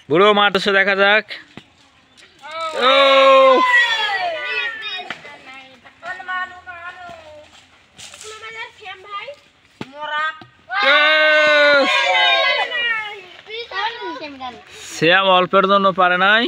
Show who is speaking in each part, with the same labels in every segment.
Speaker 1: বুড়ো মারতেছে, দেখা যাক। ও শ্যাম অল্পের জন্য পারে নাই।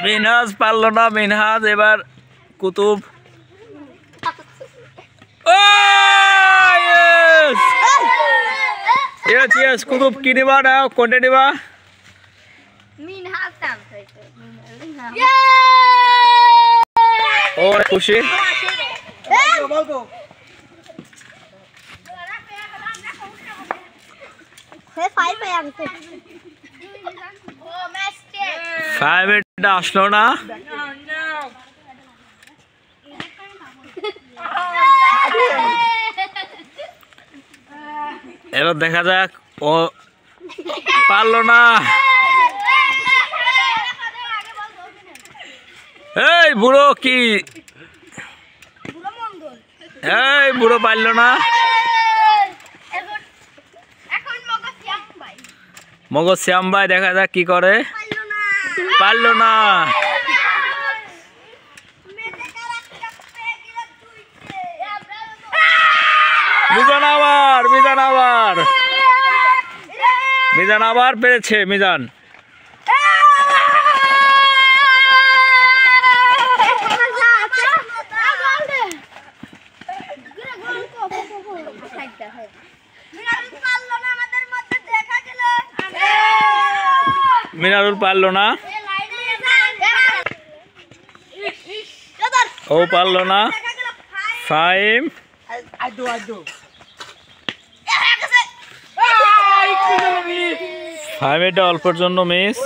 Speaker 1: মিনহাজ পারল না। মিনহাজ এবার কুতুব। কুতুব কি নিবা না কোনটা নিবা? ও খুশি। আসলো না। এবার দেখা যাক, ও পারলো না। এই বুড়ো কি, এই বুড়ো পারলো না। মগজ শ্যাম ভাই দেখা যাক কি করে। পারলো না। মিজান আবার পেরেছে। মিজান মিনারুল পারলো না। ও পারলো না। ফাইম এটা অল্পের জন্য মিস।